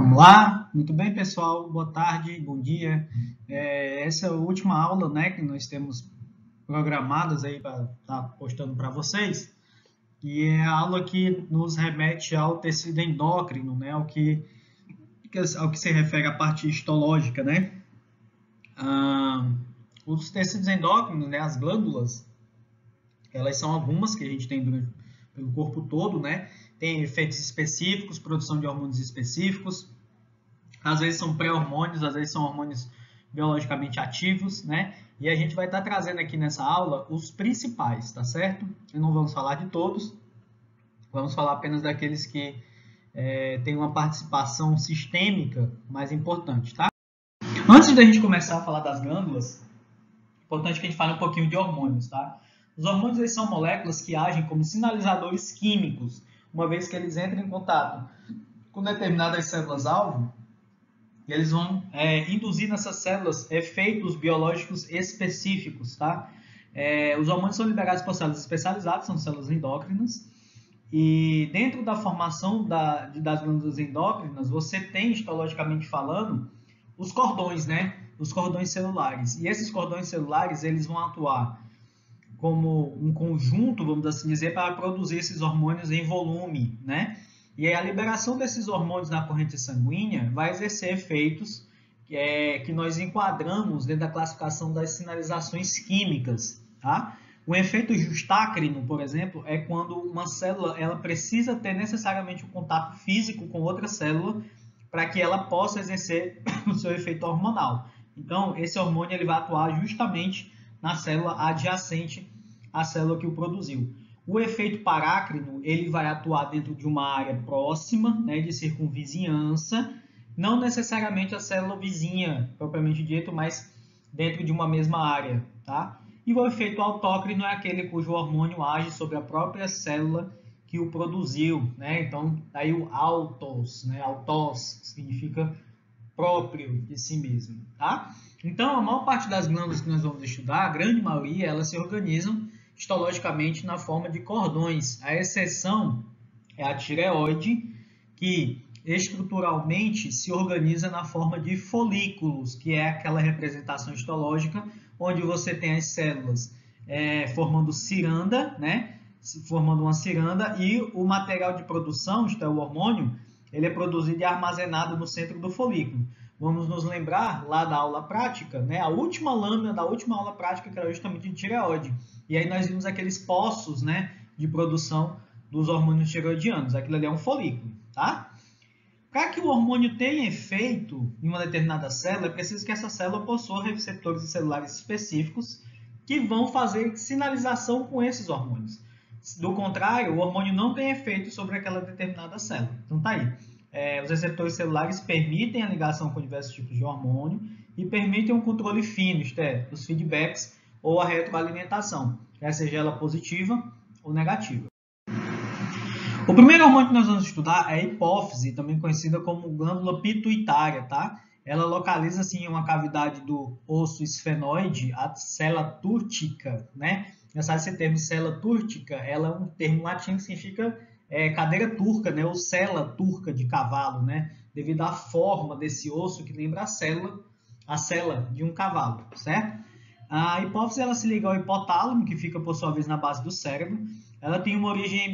Vamos lá? Muito bem, pessoal. Boa tarde, bom dia. Essa é a última aula, né, que nós temos programadas aí para estar postando para vocês. E é a aula que nos remete ao tecido endócrino, né, ao que se refere à parte histológica, né? Os tecidos endócrinos, né, as glândulas, elas são algumas que a gente tem pelo corpo todo, né? Tem efeitos específicos, produção de hormônios específicos. Às vezes são pré-hormônios, às vezes são hormônios biologicamente ativos, né? E a gente vai estar trazendo aqui nessa aula os principais, tá certo? E não vamos falar de todos, vamos falar apenas daqueles que têm uma participação sistêmica mais importante, tá? Antes da gente começar a falar das glândulas, é importante que a gente fale um pouquinho de hormônios, tá? Os hormônios eles são moléculas que agem como sinalizadores químicos, uma vez que eles entram em contato com determinadas células-alvo, eles vão induzir nessas células efeitos biológicos específicos, tá? Os hormônios são liberados por células especializadas, são células endócrinas, e dentro da formação das glândulas endócrinas, você tem, histologicamente falando, os cordões, né? Os cordões celulares. E esses cordões celulares, eles vão atuar como um conjunto, vamos assim dizer, para produzir esses hormônios em volume, né? E aí a liberação desses hormônios na corrente sanguínea vai exercer efeitos que nós enquadramos dentro da classificação das sinalizações químicas, tá? O efeito justácrino, por exemplo, é quando uma célula ela precisa ter necessariamente um contato físico com outra célula para que ela possa exercer o seu efeito hormonal. Então, esse hormônio ele vai atuar justamente na célula adjacente à célula que o produziu. O efeito parácrino ele vai atuar dentro de uma área próxima, né, de circunvizinhança, não necessariamente a célula vizinha, propriamente dito, mas dentro de uma mesma área. Tá? E o efeito autócrino é aquele cujo hormônio age sobre a própria célula que o produziu. Né? Então, daí o autos, né? Autos significa próprio de si mesmo. Tá? Então, a maior parte das glândulas que nós vamos estudar, a grande maioria, elas se organizam histologicamente na forma de cordões. A exceção é a tireoide, que estruturalmente se organiza na forma de folículos, que é aquela representação histológica onde você tem as células formando ciranda, né? Formando uma ciranda, e o material de produção, isto é, o hormônio, ele é produzido e armazenado no centro do folículo. Vamos nos lembrar lá da aula prática, né? A última lâmina da última aula prática, que era justamente de tireoide. E aí nós vimos aqueles poços, né, de produção dos hormônios tireoidianos. Aquilo ali é um folículo, tá? Para que o hormônio tenha efeito em uma determinada célula, é preciso que essa célula possua receptores celulares específicos que vão fazer sinalização com esses hormônios. Do contrário, o hormônio não tem efeito sobre aquela determinada célula. Então tá aí. Os receptores celulares permitem a ligação com diversos tipos de hormônio e permitem um controle fino, isto é, os feedbacks ou a retroalimentação, quer seja ela positiva ou negativa. O primeiro hormônio que nós vamos estudar é a hipófise, também conhecida como glândula pituitária, tá? Ela localiza-se em uma cavidade do osso esfenoide, a cella túrtica, né? Esse termo cella túrtica, ela é um termo latim que significa cadeira turca, né? Ou cella turca de cavalo, né? Devido à forma desse osso que lembra a cella de um cavalo, certo? A hipófise ela se liga ao hipotálamo, que fica por sua vez na base do cérebro. Ela tem uma origem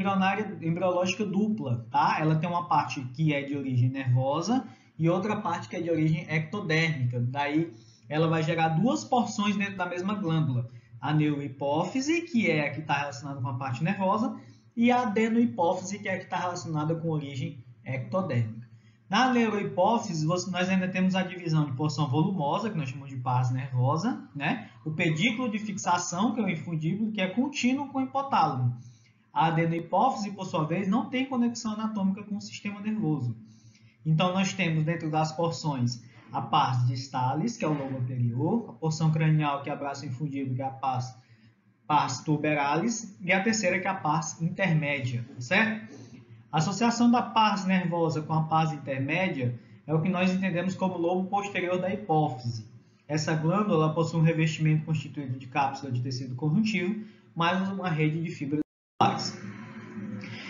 embriológica dupla, tá? Ela tem uma parte que é de origem nervosa e outra parte que é de origem ectodérmica. Daí ela vai gerar duas porções dentro da mesma glândula. A neurohipófise, que é a que está relacionada com a parte nervosa, e a adenohipófise, que é a que está relacionada com a origem ectodérmica. Na neurohipófise, nós ainda temos a divisão de porção volumosa, que nós chamamos de pars nervosa, né? O pedículo de fixação, que é o infundíbulo, que é contínuo com o hipotálamo. A adenohipófise, por sua vez, não tem conexão anatômica com o sistema nervoso. Então, nós temos dentro das porções a pars distalis, que é o lobo anterior, a porção cranial, que abraça o infundíbulo, que é a pars tuberalis, e a terceira, que é a pars intermédia, certo? A associação da pars nervosa com a pars intermédia é o que nós entendemos como lobo posterior da hipófise. Essa glândula possui um revestimento constituído de cápsula de tecido conjuntivo, mais uma rede de fibras musculares.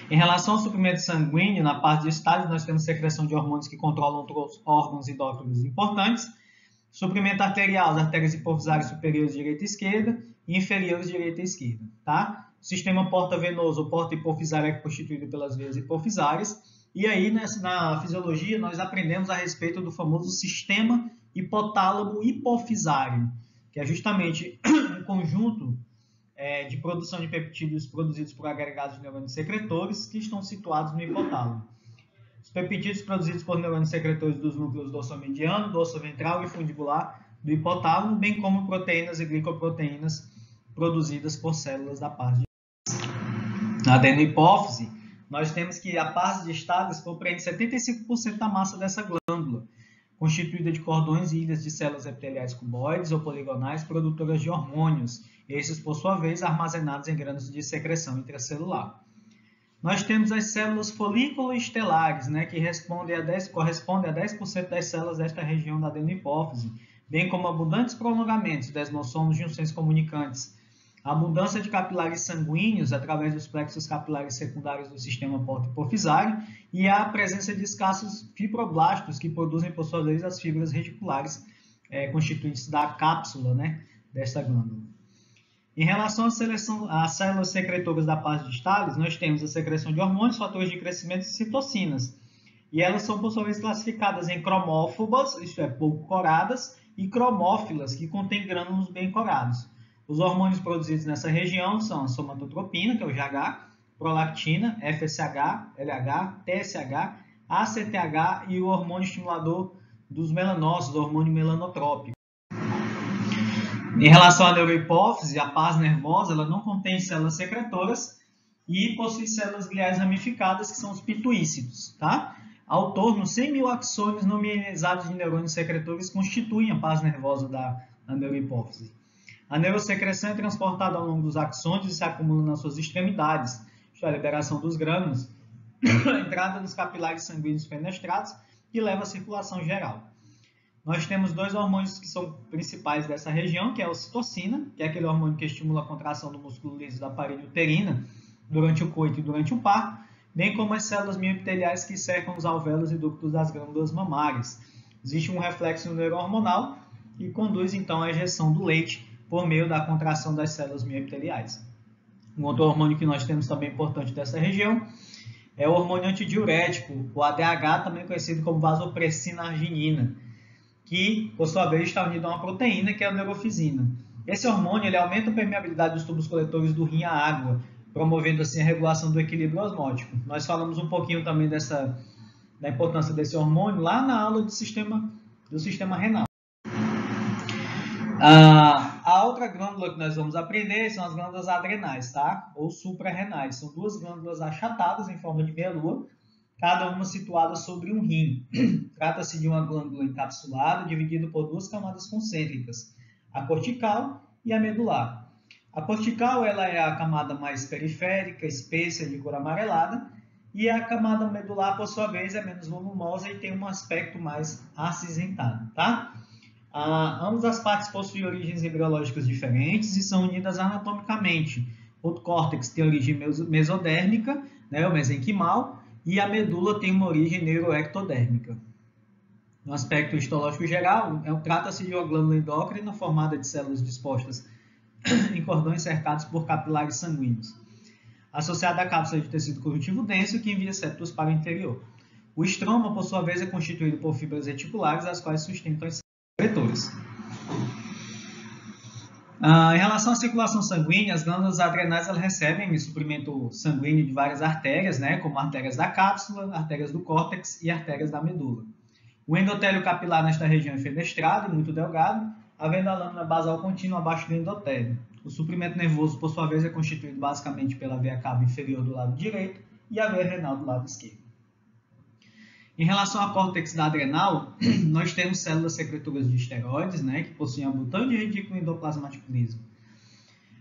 Em relação ao suprimento sanguíneo, na parte de estágio, nós temos secreção de hormônios que controlam outros órgãos endócrinos importantes. Suprimento arterial, as artérias hipofisárias superiores direita e esquerda e inferiores direita e esquerda. Tá? O sistema porta-venoso ou porta hipofisário é constituído pelas veias hipofisárias. E aí, na fisiologia, nós aprendemos a respeito do famoso sistema hipotálamo hipofisário, que é justamente um conjunto de produção de peptídeos produzidos por agregados de neurônios secretores que estão situados no hipotálamo. Os peptídeos produzidos por neurônios secretores dos núcleos dorsomediano, dorsoventral e fundibular do hipotálamo, bem como proteínas e glicoproteínas produzidas por células da parte de na adenohipófise, nós temos que a parte de Stalis compreende 75% da massa dessa glândula, constituída de cordões e ilhas de células epiteliais cuboides ou poligonais produtoras de hormônios, esses, por sua vez, armazenados em grânulos de secreção intracelular. Nós temos as células folículo-estelares, né, que correspondem a 10% das células desta região da adenohipófise, bem como abundantes prolongamentos, desmossomos junções comunicantes, a abundância de capilares sanguíneos através dos plexos capilares secundários do sistema porto-hipofisário e a presença de escassos fibroblastos que produzem, por sua vez, as fibras reticulares constituintes da cápsula, né, desta glândula. Em relação às células secretoras da parte de Stalis, nós temos a secreção de hormônios, fatores de crescimento e citocinas. E elas são, por sua vez, classificadas em cromófobas, isto é, pouco coradas, e cromófilas, que contêm grânulos bem corados. Os hormônios produzidos nessa região são a somatotropina, que é o GH, prolactina, FSH, LH, TSH, ACTH e o hormônio estimulador dos melanócitos, o hormônio melanotrópico. Em relação à neurohipófise, a paz nervosa ela não contém células secretoras e possui células gliais ramificadas, que são os pituícitos. Tá? Ao torno, 100 mil axônios não mielinizados de neurônios secretores constituem a paz nervosa da neurohipófise. A neurosecreção é transportada ao longo dos axônios e se acumula nas suas extremidades, isto é, a liberação dos grânulos, a entrada dos capilares sanguíneos fenestrados, que leva à circulação geral. Nós temos dois hormônios que são principais dessa região, que é a ocitocina, que é aquele hormônio que estimula a contração do músculo liso da parede uterina durante o coito e durante o parto, bem como as células mioepiteliais que cercam os alvéolos e ductos das glândulas mamárias. Existe um reflexo neurohormonal e conduz, então, à ejeção do leite por meio da contração das células mioepiteliais. Um outro hormônio que nós temos também importante dessa região é o hormônio antidiurético, o ADH, também conhecido como vasopressina-arginina, que, por sua vez, está unido a uma proteína, que é a neurofisina. Esse hormônio ele aumenta a permeabilidade dos tubos coletores do rim à água, promovendo assim a regulação do equilíbrio osmótico. Nós falamos um pouquinho também da importância desse hormônio lá na aula do sistema renal. A outra glândula que nós vamos aprender são as glândulas adrenais, tá? Ou suprarrenais. São duas glândulas achatadas em forma de meia-lua, cada uma situada sobre um rim. Trata-se de uma glândula encapsulada, dividida por duas camadas concêntricas, a cortical e a medular. A cortical ela é a camada mais periférica, espessa, de cor amarelada, e a camada medular, por sua vez, é menos volumosa e tem um aspecto mais acinzentado, tá? Ambas as partes possuem origens embriológicas diferentes e são unidas anatomicamente. O córtex tem origem mesodérmica, né, o mesenquimal, e a medula tem uma origem neuroectodérmica. No aspecto histológico geral, trata-se de uma glândula endócrina formada de células dispostas em cordões cercados por capilares sanguíneos, associada à cápsula de tecido conjuntivo denso que envia septos para o interior. O estroma, por sua vez, é constituído por fibras reticulares, as quais sustentam as secretores. Em relação à circulação sanguínea, as glândulas adrenais elas recebem suprimento sanguíneo de várias artérias, né, como artérias da cápsula, artérias do córtex e artérias da medula. O endotélio capilar nesta região é fenestrado e muito delgado, havendo a lâmina basal contínua abaixo do endotélio. O suprimento nervoso, por sua vez, é constituído basicamente pela veia cava inferior do lado direito e a veia renal do lado esquerdo. Em relação ao córtex da adrenal, nós temos células secretoras de esteroides, né, que possuem abundante retículo endoplasmático liso.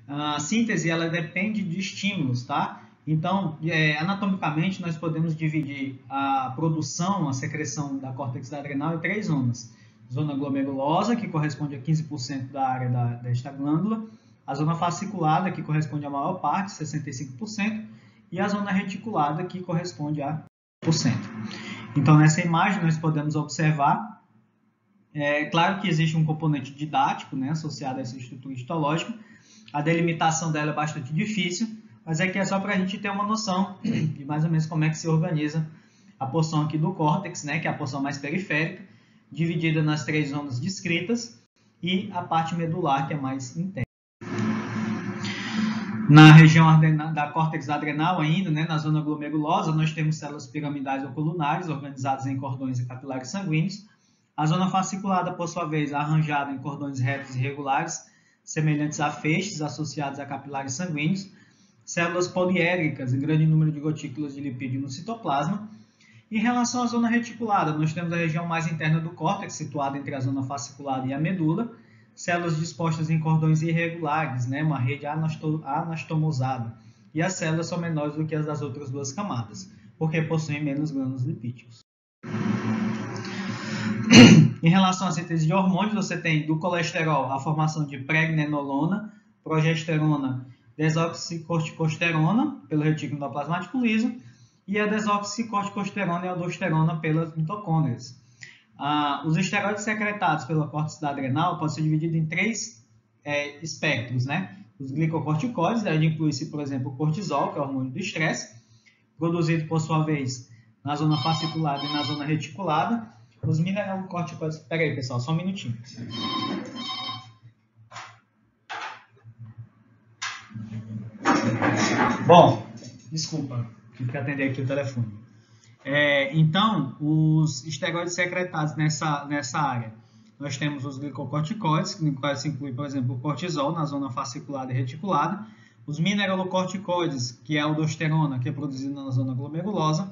A síntese ela depende de estímulos, tá? Então, anatomicamente, nós podemos dividir a produção, a secreção da córtex da adrenal em três zonas. Zona glomerulosa, que corresponde a 15% da área desta glândula. A zona fasciculada, que corresponde à maior parte, 65%. e a zona reticulada, que corresponde a 1%. Então, nessa imagem, nós podemos observar, claro que existe um componente didático, né, associado a essa estrutura histológica. A delimitação dela é bastante difícil, mas aqui é só para a gente ter uma noção de mais ou menos como é que se organiza a porção aqui do córtex, né, que é a porção mais periférica, dividida nas 3 zonas descritas, e a parte medular, que é mais interna. Na região da córtex adrenal ainda, né, na zona glomerulosa, nós temos células piramidais ou colunares, organizadas em cordões e capilares sanguíneos. A zona fasciculada, por sua vez, arranjada em cordões retos e regulares, semelhantes a feixes associados a capilares sanguíneos. Células poliédricas em grande número de gotículas de lipídio no citoplasma. Em relação à zona reticulada, nós temos a região mais interna do córtex, situada entre a zona fasciculada e a medula. Células dispostas em cordões irregulares, né, uma rede anastomosada. E as células são menores do que as das outras 2 camadas, porque possuem menos grânulos lipídicos. Em relação à síntese de hormônios, você tem do colesterol a formação de pregnenolona, progesterona, desoxicorticosterona, pelo retículo endoplasmático liso, e a desoxicorticosterona e aldosterona pelas mitocôndrias. Os esteroides secretados pela córtex da adrenal podem ser divididos em 3 espectros, né? Os glicocorticoides, aí inclui-se, por exemplo, o cortisol, que é o hormônio do estresse, produzido, por sua vez, na zona fasciculada e na zona reticulada. Os mineralocorticoides... Espera aí, pessoal, só um minutinho. Bom, desculpa, tive que atender aqui o telefone. Então, os esteroides secretados nessa área, nós temos os glicocorticoides, no qual se inclui, por exemplo, o cortisol, na zona fasciculada e reticulada, os mineralocorticoides, que é a aldosterona, que é produzida na zona glomerulosa,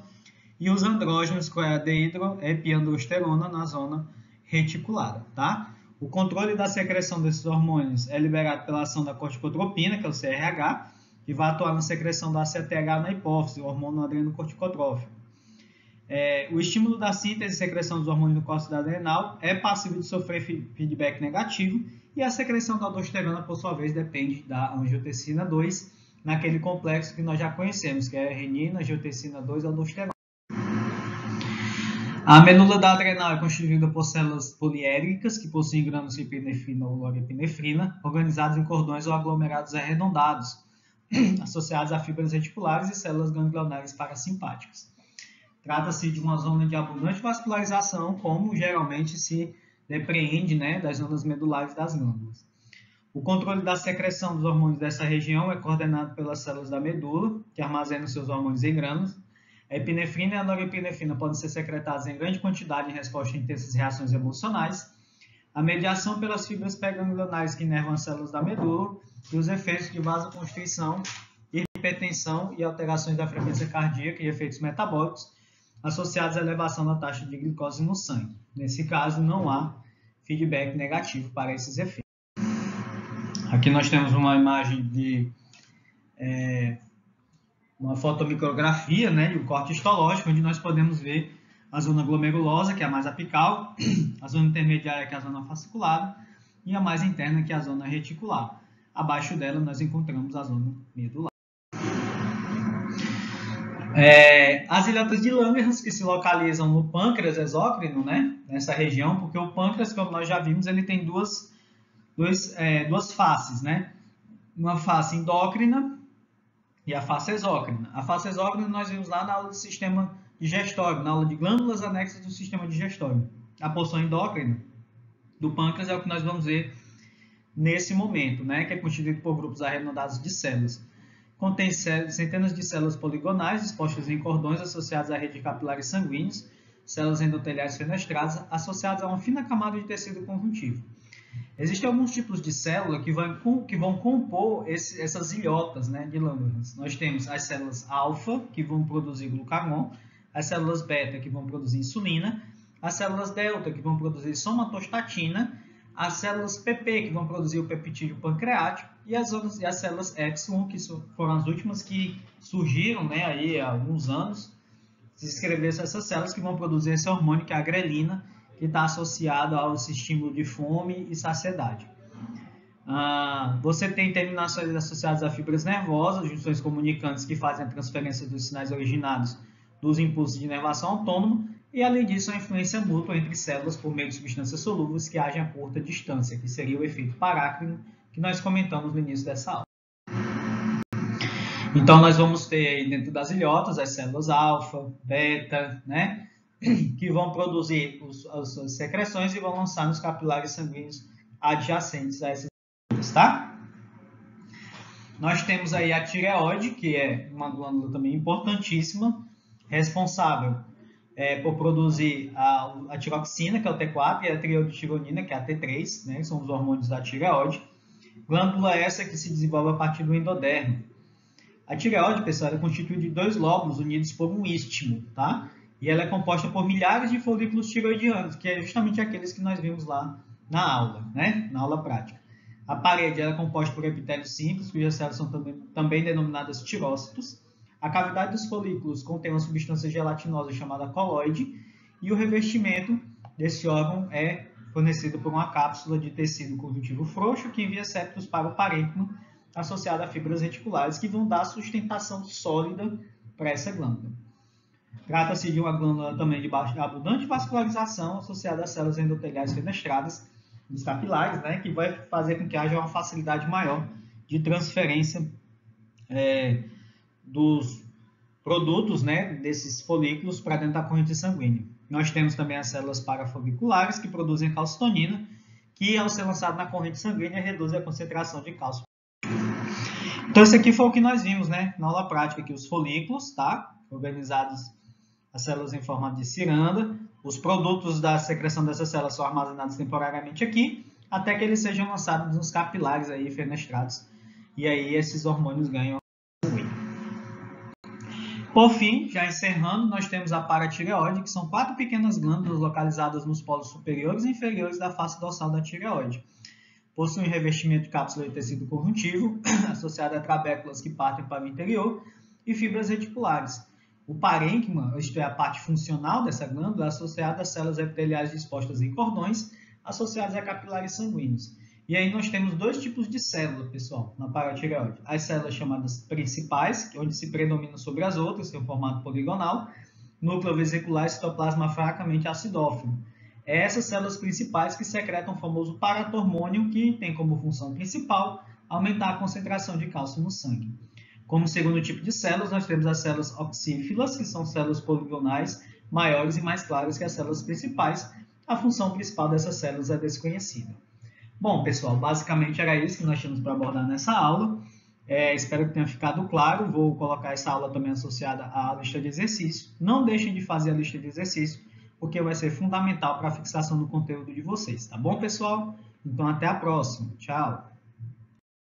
e os andrógenos, que é a dehidroepiandrosterona, na zona reticulada, tá? O controle da secreção desses hormônios é liberado pela ação da corticotropina, que é o CRH, que vai atuar na secreção da ACTH na hipófise, o hormônio adrenocorticotrófico. O estímulo da síntese e secreção dos hormônios do córtex adrenal é passível de sofrer feedback negativo, e a secreção da aldosterona, por sua vez, depende da angiotensina 2, naquele complexo que nós já conhecemos, que é renina, angiotensina 2 e aldosterona. A medula da adrenal é constituída por células poliédricas, que possuem grânulos de epinefrina ou norepinefrina, organizados em cordões ou aglomerados arredondados, associados a fibras reticulares e células ganglionares parasimpáticas. Trata-se de uma zona de abundante vascularização, como geralmente se depreende, né, das zonas medulares das glândulas. O controle da secreção dos hormônios dessa região é coordenado pelas células da medula, que armazenam seus hormônios em grânulos. A epinefrina e a norepinefrina podem ser secretadas em grande quantidade em resposta a intensas reações emocionais. A mediação pelas fibras pré-ganglionares que inervam as células da medula e os efeitos de vasoconstrição, hipertensão e alterações da frequência cardíaca e efeitos metabólicos associados à elevação da taxa de glicose no sangue. Nesse caso, não há feedback negativo para esses efeitos. Aqui nós temos uma imagem de uma fotomicrografia, né, do corte histológico, onde nós podemos ver a zona glomerulosa, que é a mais apical, a zona intermediária, que é a zona fasciculada, e a mais interna, que é a zona reticular. Abaixo dela, nós encontramos a zona medular. As ilhotas de Langerhans, que se localizam no pâncreas exócrino, né, nessa região, porque o pâncreas, como nós já vimos, ele tem duas faces, né? Uma face endócrina e a face exócrina. A face exócrina nós vimos lá na aula do sistema digestório, na aula de glândulas anexas do sistema digestório. A porção endócrina do pâncreas é o que nós vamos ver nesse momento, né? Que é constituído por grupos arredondados de células. Contém centenas de células poligonais dispostas em cordões associados à rede de capilares sanguíneos, células endoteliais fenestradas associadas a uma fina camada de tecido conjuntivo. Existem alguns tipos de célula que vão compor essas ilhotas, né, de Langerhans. Nós temos as células alfa, que vão produzir glucagon, as células beta, que vão produzir insulina, as células delta, que vão produzir somatostatina, as células PP, que vão produzir o peptídeo pancreático, e as células epsilon, que foram as últimas que surgiram, né, aí há alguns anos, se escrevesse essas células que vão produzir esse hormônio, que é a grelina, que está associado ao estímulo de fome e saciedade. Você tem terminações associadas a fibras nervosas, junções comunicantes que fazem a transferência dos sinais originados dos impulsos de inervação autônoma, e além disso, a influência mútua entre células por meio de substâncias solúveis que agem a curta distância, que seria o efeito parácrino que nós comentamos no início dessa aula. Então, nós vamos ter aí dentro das ilhotas as células alfa, beta, né, que vão produzir as suas secreções e vão lançar nos capilares sanguíneos adjacentes a essas células, tá? Nós temos aí a tireoide, que é uma glândula também importantíssima, responsável por produzir a tiroxina, que é o T4, e a triioditironina, que é a T3, né, que são os hormônios da tireoide. Glândula essa que se desenvolve a partir do endodermo. A tireoide, pessoal, é constituída de dois lóbulos unidos por um istmo, tá? E ela é composta por milhares de folículos tiroidianos, que é justamente aqueles que nós vimos lá na aula, né? Na aula prática. A parede ela é composta por epitélios simples, cujas células são também denominadas tirócitos. A cavidade dos folículos contém uma substância gelatinosa chamada coloide, e o revestimento desse órgão é fornecido por uma cápsula de tecido conjuntivo frouxo que envia septos para o parênquima, associado a fibras reticulares, que vão dar sustentação sólida para essa glândula. Trata-se de uma glândula também de abundante vascularização, associada a células endoteliais fenestradas dos capilares, né, que vai fazer com que haja uma facilidade maior de transferência dos produtos, né, desses folículos para dentro da corrente sanguínea. Nós temos também as células parafoliculares, que produzem calcitonina, que ao ser lançado na corrente sanguínea reduz a concentração de cálcio. Então, esse aqui foi o que nós vimos, né, na aula prática, aqui os folículos, tá? Organizados, as células em formato de ciranda. Os produtos da secreção dessas células são armazenados temporariamente aqui, até que eles sejam lançados nos capilares aí fenestrados. E aí esses hormônios ganham sangue. Por fim, já encerrando, nós temos a paratireoide, que são 4 pequenas glândulas localizadas nos polos superiores e inferiores da face dorsal da tireoide. Possui um revestimento de cápsula de tecido conjuntivo, associado a trabéculas que partem para o interior, e fibras reticulares. O parênquima, isto é, a parte funcional dessa glândula, é associada a células epiteliais dispostas em cordões, associadas a capilares sanguíneos. E aí nós temos dois tipos de célula, pessoal, na paratireoide. As células chamadas principais, onde se predominam sobre as outras, tem um formato poligonal, núcleo vesicular e citoplasma fracamente acidófilo. Essas células principais que secretam o famoso paratormônio, que tem como função principal aumentar a concentração de cálcio no sangue. Como segundo tipo de células, nós temos as células oxífilas, que são células poligonais maiores e mais claras que as células principais. A função principal dessas células é desconhecida. Bom, pessoal, basicamente era isso que nós tínhamos para abordar nessa aula. Espero que tenha ficado claro. Vou colocar essa aula também associada à lista de exercícios. Não deixem de fazer a lista de exercícios, porque vai ser fundamental para a fixação do conteúdo de vocês, tá bom, pessoal? Então, até a próxima. Tchau!